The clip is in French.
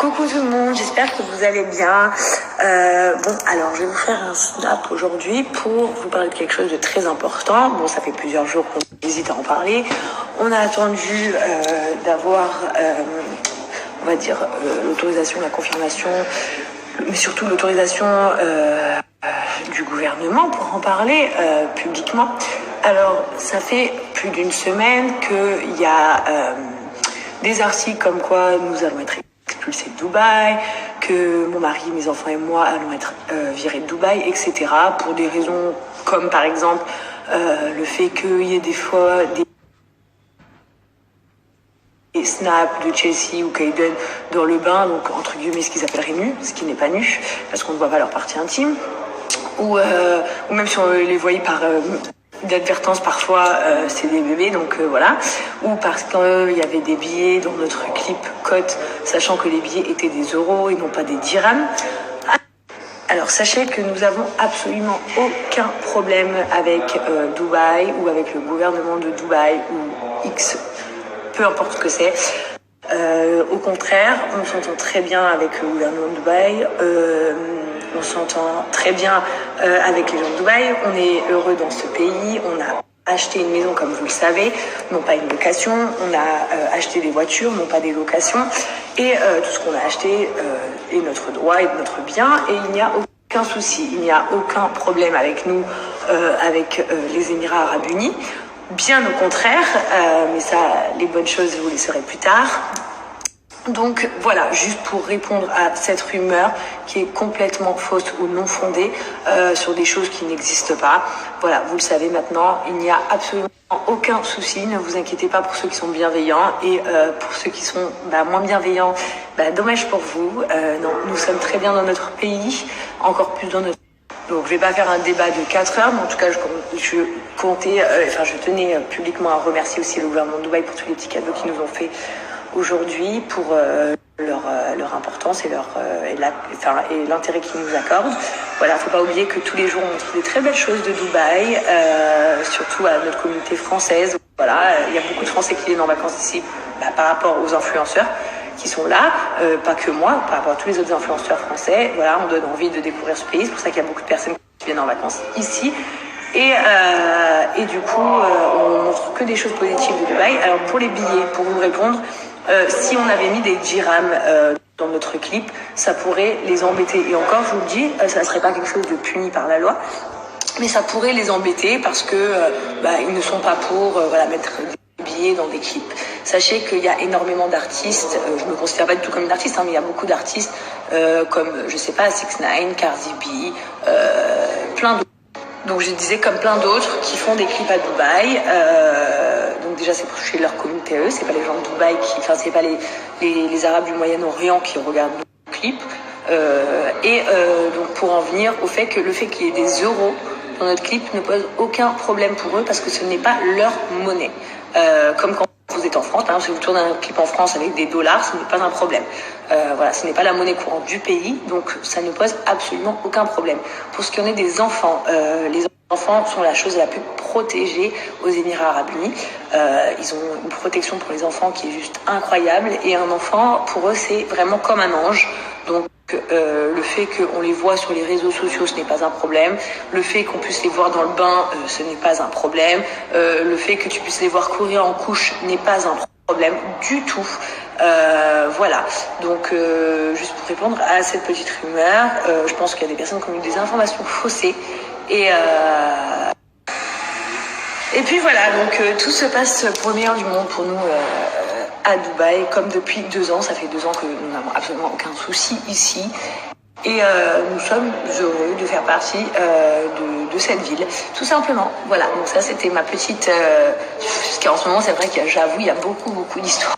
Coucou tout le monde, j'espère que vous allez bien. Alors je vais vous faire un snap aujourd'hui pour vous parler de quelque chose de très important. Bon, ça fait plusieurs jours qu'on hésite à en parler. On a attendu d'avoir, l'autorisation, la confirmation, mais surtout l'autorisation du gouvernement pour en parler publiquement. Alors, ça fait plus d'une semaine qu'il y a des articles comme quoi nous allons être expulsés de Dubaï, que mon mari, mes enfants et moi allons être virés de Dubaï, etc. Pour des raisons comme par exemple le fait qu'il y ait des fois des snaps de Chelsea ou Kaiden dans le bain, donc entre guillemets ce qu'ils appelleraient nu, ce qui n'est pas nu, parce qu'on ne voit pas leur partie intime, ou même si on les voyait par d'advertence parfois, c'est des bébés, donc voilà, ou parce qu'il y avait des billets dans notre clip Cote, sachant que les billets étaient des euros et non pas des dirhams. Alors sachez que nous avons absolument aucun problème avec Dubaï ou avec le gouvernement de Dubaï ou X, peu importe ce que c'est. Au contraire, on s'entend très bien avec le gouvernement de Dubaï, on s'entend très bien avec les gens de Dubaï, on est heureux dans ce pays, on a acheté une maison comme vous le savez, non pas une location, on a acheté des voitures, non pas des locations, et tout ce qu'on a acheté est notre droit et notre bien, et il n'y a aucun souci, il n'y a aucun problème avec nous, avec les Émirats Arabes Unis. Bien au contraire, mais ça, les bonnes choses, vous les saurez plus tard. Donc voilà, juste pour répondre à cette rumeur qui est complètement fausse ou non fondée sur des choses qui n'existent pas. Voilà, vous le savez maintenant, il n'y a absolument aucun souci, ne vous inquiétez pas pour ceux qui sont bienveillants et pour ceux qui sont moins bienveillants, dommage pour vous. Non, nous sommes très bien dans notre pays, encore plus dans notre... Donc je vais pas faire un débat de 4 heures, mais en tout cas je tenais publiquement à remercier aussi le gouvernement de Dubaï pour tous les petits cadeaux qu'ils nous ont fait aujourd'hui, pour leur importance et l'intérêt qu'ils nous accordent. Voilà, faut pas oublier que tous les jours on montre des très belles choses de Dubaï, surtout à notre communauté française. Voilà, il y a beaucoup de Français qui viennent en vacances ici par rapport aux influenceurs qui sont là, pas que moi, par rapport à tous les autres influenceurs français. Voilà, on donne envie de découvrir ce pays, c'est pour ça qu'il y a beaucoup de personnes qui viennent en vacances ici. Et du coup, on montre que des choses positives de Dubaï. Alors pour les billets, pour vous répondre, si on avait mis des dirhams dans notre clip, ça pourrait les embêter. Et encore, je vous le dis, ça ne serait pas quelque chose de puni par la loi, mais ça pourrait les embêter parce que ils ne sont pas pour mettre des billets dans des clips. Sachez qu'il y a énormément d'artistes, je ne me considère pas du tout comme une artiste, mais il y a beaucoup d'artistes comme, je sais pas, 6ix9ine, Cardi B, plein d'autres. Donc je disais comme plein d'autres qui font des clips à Dubaï. Donc déjà c'est pour toucher leur communauté eux, c'est pas les gens de Dubaï c'est pas les Arabes du Moyen-Orient qui regardent nos clips. Donc pour en venir au fait que le fait qu'il y ait des euros dans notre clip ne pose aucun problème pour eux parce que ce n'est pas leur monnaie. Comme quand vous êtes en France, si vous tournez un clip en France avec des dollars, ce n'est pas un problème. Ce n'est pas la monnaie courante du pays, donc ça ne pose absolument aucun problème. Pour ce qui en est des enfants, les enfants sont la chose la plus protégée aux Émirats Arabes Unis. Ils ont une protection pour les enfants qui est juste incroyable, et un enfant, pour eux, c'est vraiment comme un ange. Donc le fait qu'on les voit sur les réseaux sociaux, ce n'est pas un problème. Le fait qu'on puisse les voir dans le bain, ce n'est pas un problème. Le fait que tu puisses les voir courir en couche n'est pas un problème du tout. Voilà, donc juste pour répondre à cette petite rumeur, je pense qu'il y a des personnes qui ont eu des informations faussées. Et puis voilà, donc tout se passe pour le meilleur du monde pour nous à Dubaï, comme depuis 2 ans. Ça fait 2 ans que nous n'avons absolument aucun souci ici. Et nous sommes heureux de faire partie de cette ville, tout simplement. Voilà, donc ça c'était ma petite... Parce qu'en ce moment c'est vrai qu'il y a beaucoup d'histoires